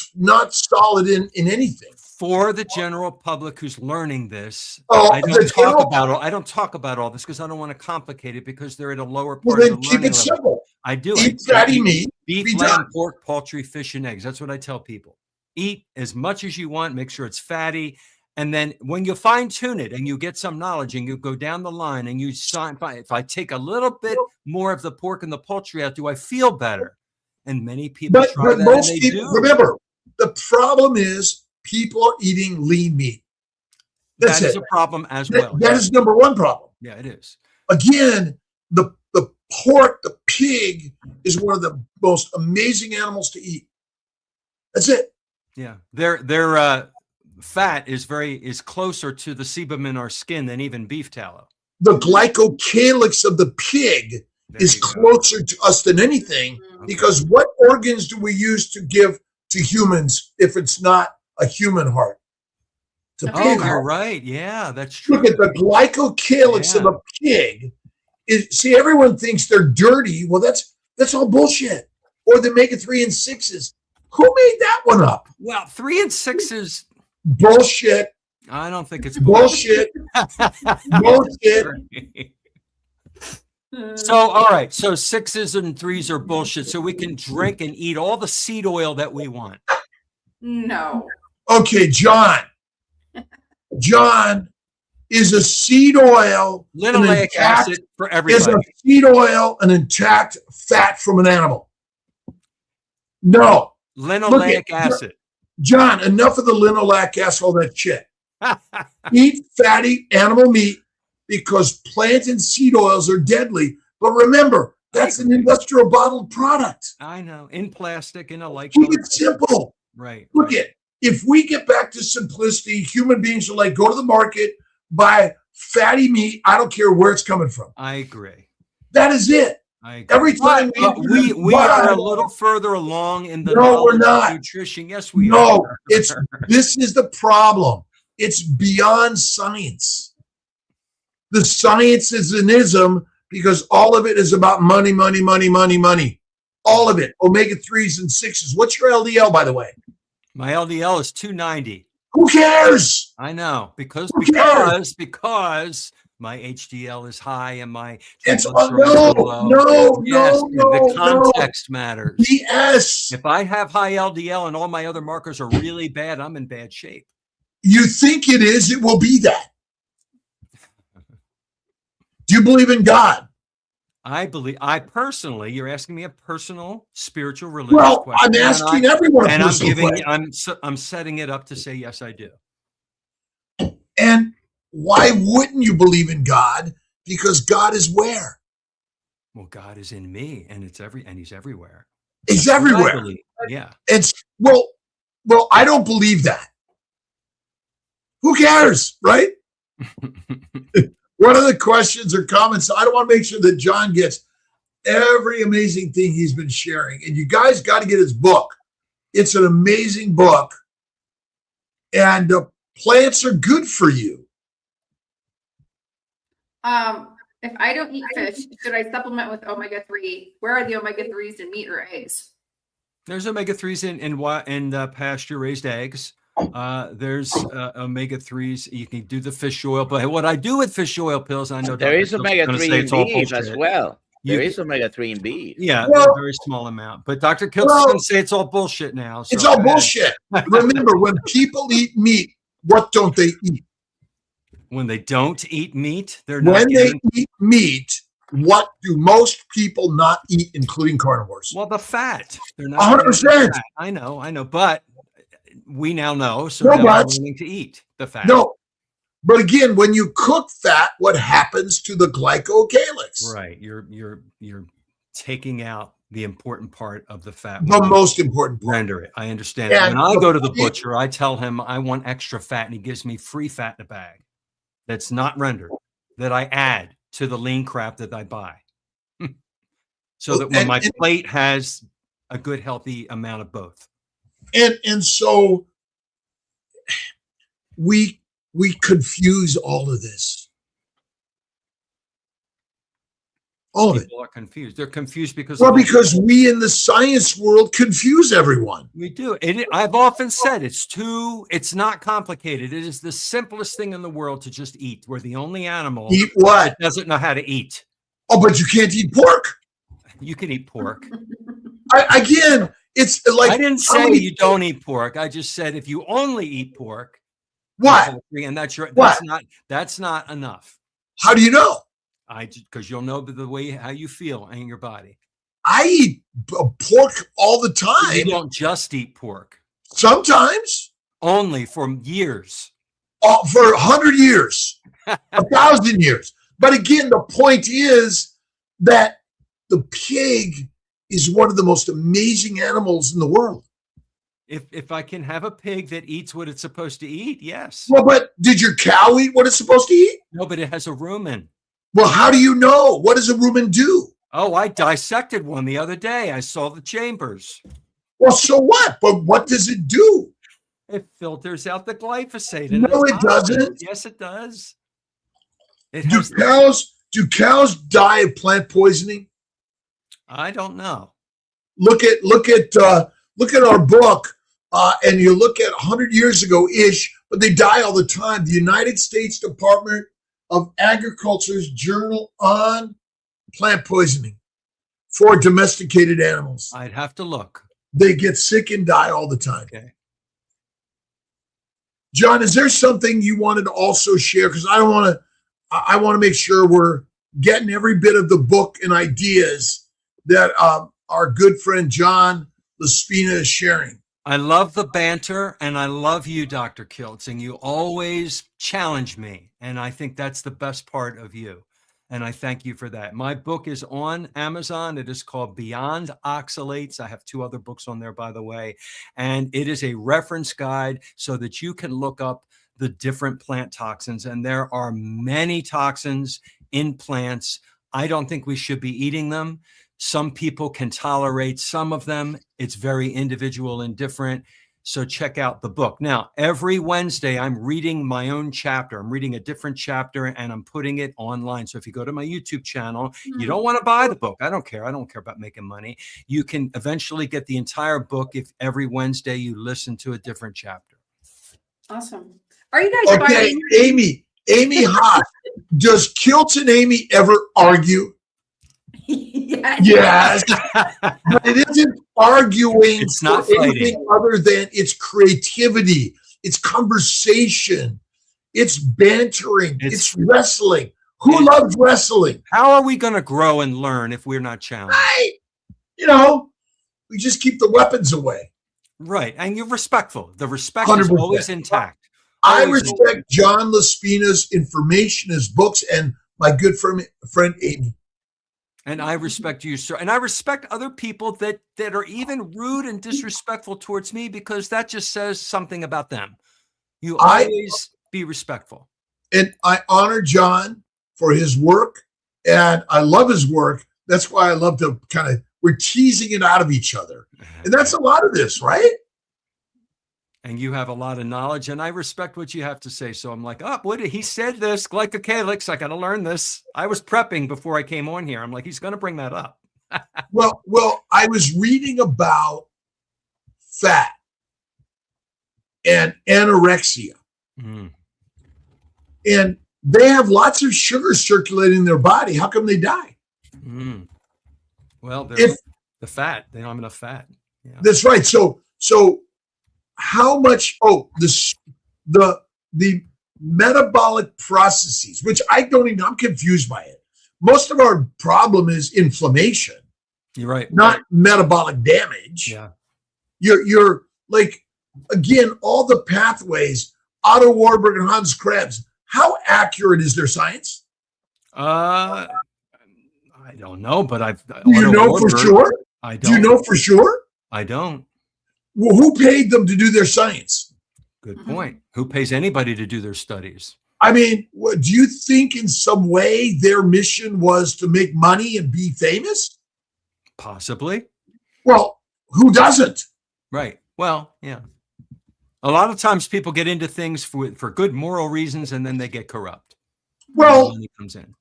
solid in anything. For the general public who's learning this, I don't talk about all this because I don't want to complicate it because they're at a lower part of the keep it simple. I do. Eat fatty meat. Beef, lamb, pork, poultry, fish, and eggs. That's what I tell people. Eat as much as you want. Make sure it's fatty. And then when you fine tune it and you get some knowledge and you go down the line and you if I take a little bit more of the pork and the poultry out, do I feel better? And many people try that most and they people, do. Remember, the problem is people are eating lean meat. That is a problem as well. That is number one problem. Yeah, it is. Again, the pork, the pig, is one of the most amazing animals to eat. That's it. Yeah, their fat is closer to the sebum in our skin than even beef tallow. The glycocalyx of the pig is closer to us than anything, because what organs do we use to give to humans if it's not a human heart? It's a pig You're heart. right. Yeah, that's true. Look at the glycocalyx of a pig. See, everyone thinks they're dirty. Well, that's all bullshit. Or the omega-3 and 6s. Who made that one up? Well, 3 and 6 is bullshit. I don't think it's bullshit. Bullshit. So, all right. So 6s and 3s are bullshit. So we can drink and eat all the seed oil that we want. No. Okay, John. John is a seed oil. Linoleic acid for everybody. Is a seed oil an intact fat from an animal? No. Linoleic acid. John, enough of the linoleic acid, all that shit. Eat fatty animal meat because plant and seed oils are deadly. But remember, that's an industrial bottled product. I know. In plastic, in a light. Keep it simple. Right. Look at, if we get back to simplicity, human beings are like, go to the market, buy fatty meat. I don't care where it's coming from. I agree. That is it. I agree. Every time we are a little further along in the we're not. nutrition. Yes, we No, are. this is the problem. It's beyond science. The science is an ism because all of it is about money, money, money, money, money. All of it. Omega-3s and 6s. What's your LDL, by the way? My LDL is 290. Who cares? I know, because my HDL is high and my it's low. The context matters. Yes. If I have high LDL and all my other markers are really bad, I'm in bad shape. You think it is, it will be that. Do you believe in God? I personally, you're asking me a personal, spiritual, religious question. I'm asking everyone. And I'm setting it up to say, yes, I do. And why wouldn't you believe in God? Because God is where? Well, God is in me, and he's everywhere. He's everywhere. Yeah. It's well, I don't believe that. Who cares, right? What are the questions or comments? I don't want to make sure that John gets every amazing thing he's been sharing. And you guys got to get his book. It's an amazing book. And plants are good for you. If I don't eat fish, should I supplement with omega-3? Where are the omega-3s in meat or eggs? There's omega-3s in pasture-raised eggs. There's omega-3s. You can do the fish oil, but what I do with fish oil pills, I know there is omega-3 in beef as well. There is omega-3 in beef. Yeah, a very small amount. But Dr. Kiltz is going to say it's all bullshit now. So it's all bullshit. Remember, when people eat meat, what don't they eat? When they don't eat meat, when they eat meat, what do most people not eat, including carnivores? Well, the fat. They're not 100%. I know, but we now know, so now we're willing to eat the fat. No, but again, when you cook fat, what happens to the glycocalyx? Right, you're taking out the important part of the fat. The most important part. Render it. I understand. When I go to the butcher, I tell him I want extra fat, and he gives me free fat in a bag that's not rendered, that I add to the lean crap that I buy, so that when my plate has a good, healthy amount of both. And so we confuse all of this. All of it. People are confused. They're confused because we in the science world confuse everyone. We do. I've often said it's not complicated. It is the simplest thing in the world to just eat. We're the only animal eat what? that doesn't know how to eat. Oh, but you can't eat pork. You can eat pork. It's like I didn't say you don't eat pork. I just said if you only eat pork, what? And that's not enough. How do you know? Because you'll know the way how you feel in your body. I eat pork all the time. You don't just eat pork. Sometimes. Only for years. For 100 years, 1,000 years. But again, the point is that the pig is one of the most amazing animals in the world. If I can have a pig that eats what it's supposed to eat, yes. Well, but did your cow eat what it's supposed to eat? No, but it has a rumen. Well, how do you know? What does a rumen do? Oh, I dissected one the other day. I saw the chambers. Well, so what? But what does it do? It filters out the glyphosate. No, it doesn't. Yes, it does. Do cows die of plant poisoning? I don't know. Look at our book, and you look at 100 years ago ish, but they die all the time. The United States Department of Agriculture's Journal on Plant Poisoning for domesticated animals. I'd have to look. They get sick and die all the time. Okay. John, is there something you wanted to also share? Because I want to make sure we're getting every bit of the book and ideas that our good friend John LaSpina is sharing. I love the banter, and I love you, Dr. Kiltz, and you always challenge me, and I think that's the best part of you, and I thank you for that. My book is on Amazon. It is called Beyond Oxalates. I have 2 other books on there, by the way, and it is a reference guide so that you can look up the different plant toxins, and there are many toxins in plants. I don't think we should be eating them. Some people can tolerate some of them. It's very individual and different. So check out the book. Now, every Wednesday, I'm reading my own chapter. I'm reading a different chapter, and I'm putting it online. So if you go to my YouTube channel, you don't want to buy the book. I don't care. I don't care about making money. You can eventually get the entire book if every Wednesday you listen to a different chapter. Awesome. Are you guys okay, Amy Haas, does Kiltz and Amy ever argue? Yes. But it isn't arguing. It's not for anything other than it's creativity, it's conversation, it's bantering, it's wrestling. Who loves wrestling? How are we going to grow and learn if we're not challenged? We just keep the weapons away. Right. And you're respectful. The respect 100%. Is always intact. I respect John LaSpina's information, his books, and my good friend Amy. And I respect you, sir. And I respect other people that are even rude and disrespectful towards me, because that just says something about them. You always be respectful. And I honor John for his work, and I love his work. That's why I love to we're teasing it out of each other. And that's a lot of this, right? And you have a lot of knowledge, and I respect what you have to say. So I'm like, he said this, glycocalyx. I got to learn this. I was prepping before I came on here. I'm like, he's going to bring that up. Well, I was reading about fat and anorexia. And they have lots of sugar circulating in their body. How come they die? Well, the fat, they don't have enough fat. Yeah. That's right. So how much, the metabolic processes, which I'm confused by it. Most of our problem is inflammation. You're right. Not metabolic damage. Yeah. You're like, again, all the pathways, Otto Warburg and Hans Krebs, how accurate is their science? I don't know, but Do you know for sure? I don't. Do you know for sure? I don't. Well, who paid them to do their science? Good point. Who pays anybody to do their studies? I mean, do you think in some way their mission was to make money and be famous? Possibly. Well, who doesn't? Right. Well, yeah. A lot of times people get into things for good moral reasons, and then they get corrupt. Well, money comes in.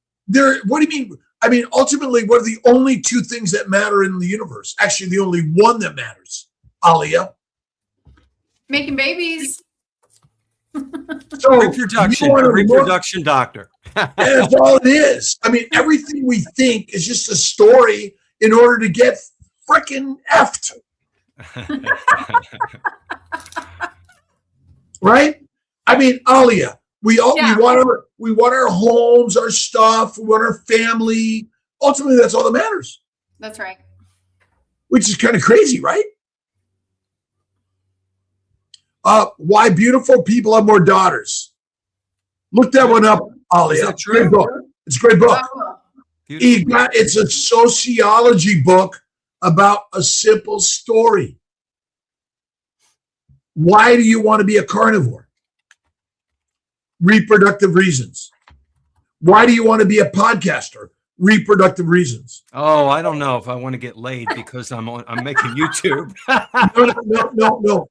What do you mean? I mean, ultimately, what are the only 2 things that matter in the universe? Actually, the only one that matters, Alia. Making babies. So reproduction doctor. That's all it is. I mean, everything we think is just a story in order to get frickin' effed. Right? I mean, Alia, we want our homes, our stuff, we want our family. Ultimately, that's all that matters. That's right. Which is kind of crazy, right? Why beautiful people have more daughters. Look that one up, Alia. Is that true? Great book. It's a great book. Beautiful. It's a sociology book about a simple story. Why do you want to be a carnivore? Reproductive reasons. Why do you want to be a podcaster? Reproductive reasons. Oh, I don't know if I want to get laid because I'm making YouTube. No.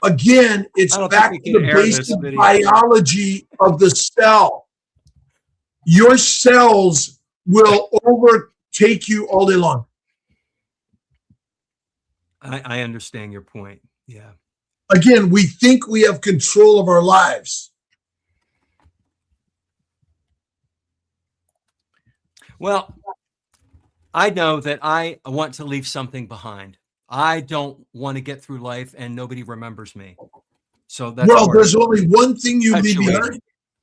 Again, it's back to the basic biology of the cell. Your cells will overtake you all day long. I understand your point. Yeah. Again, we think we have control of our lives. Well, I know that I want to leave something behind. I don't want to get through life and nobody remembers me. So that's there's only one thing you leave behind.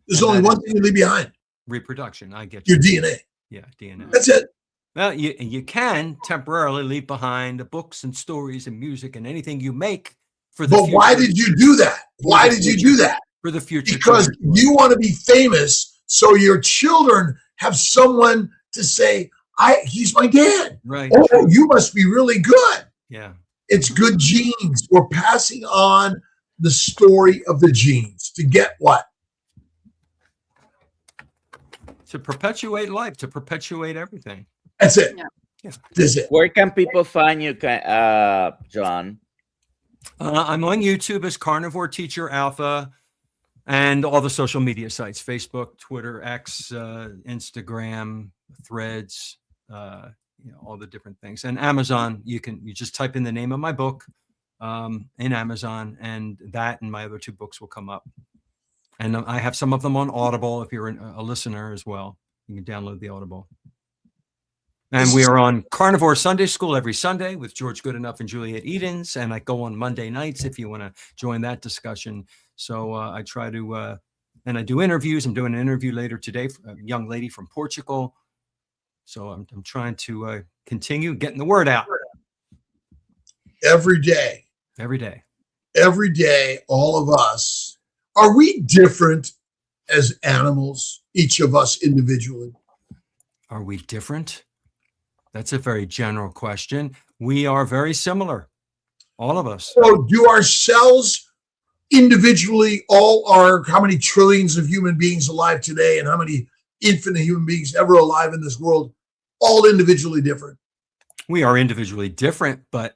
There's only one thing you leave behind. Reproduction. I get you. Your DNA. Yeah, DNA. That's it. Well, you can temporarily leave behind the books and stories and music and anything you make for the future. But why did you do that? Why did you do that? For the future. Because you want to be famous, so your children have someone to say, he's my dad. Right. Oh, you must be really good. Yeah. It's good genes. We're passing on the story of the genes to get what? To perpetuate life, to perpetuate everything. That's it. Yeah. That's it. Where can people find you, John? I'm on YouTube as Carnivore Teacher Alpha and all the social media sites, Facebook, Twitter, X, Instagram, Threads, all the different things. And Amazon, you just type in the name of my book in Amazon, and that and my other two books will come up. And I have some of them on Audible. If you're a listener as well, you can download the Audible. And we are on Carnivore Sunday School every Sunday with George Goodenough and Juliet Edens. And I go on Monday nights if you want to join that discussion. So I try to, and I do interviews. I'm doing an interview later today for a young lady from Portugal. So I'm trying to continue getting the word out. Every day. Every day. Every day, all of us. Are we different as animals, each of us individually? Are we different? That's a very general question. We are very similar, all of us. So do our cells individually, how many trillions of human beings alive today and how many infinite human beings ever alive in this world, all individually different? We are individually different, but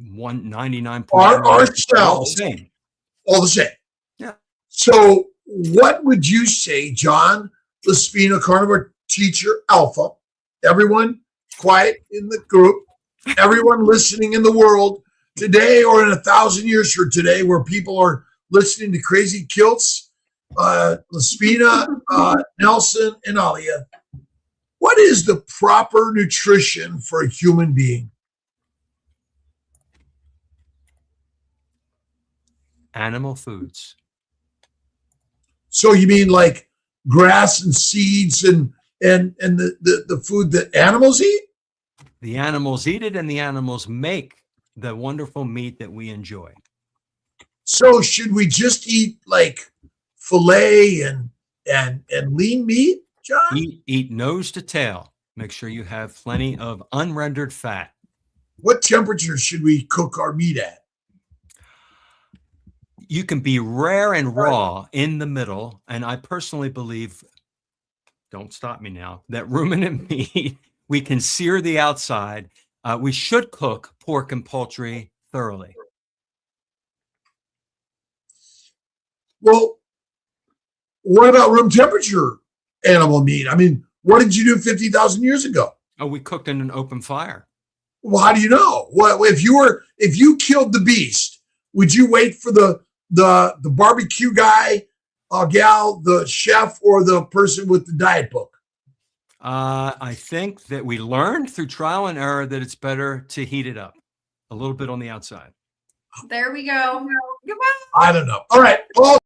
99.9% our cells all the same. All the same. Yeah. So what would you say, John LaSpina, Carnivore Teacher Alpha, everyone quiet in the group, everyone listening in the world today or in 1,000 years from today, where people are listening to crazy Kiltz, LaSpina, Nelson, and Alia, what is the proper nutrition for a human being? Animal foods. So you mean like grass and seeds and the food that animals eat? The animals eat it and the animals make the wonderful meat that we enjoy. So should we just eat like filet and lean meat, John? Eat nose to tail. Make sure you have plenty of unrendered fat. What temperature should we cook our meat at? You can be rare and raw in the middle. And I personally believe, don't stop me now, that ruminant meat, we can sear the outside. We should cook pork and poultry thoroughly. Well, what about room temperature animal meat? I mean, what did you do 50,000 years ago? Oh, we cooked in an open fire. Well, how do you know? Well, if you killed the beast, would you wait for the barbecue guy, gal, the chef, or the person with the diet book? I think that we learned through trial and error that it's better to heat it up a little bit on the outside. There we go. Goodbye. I don't know. All right. Well,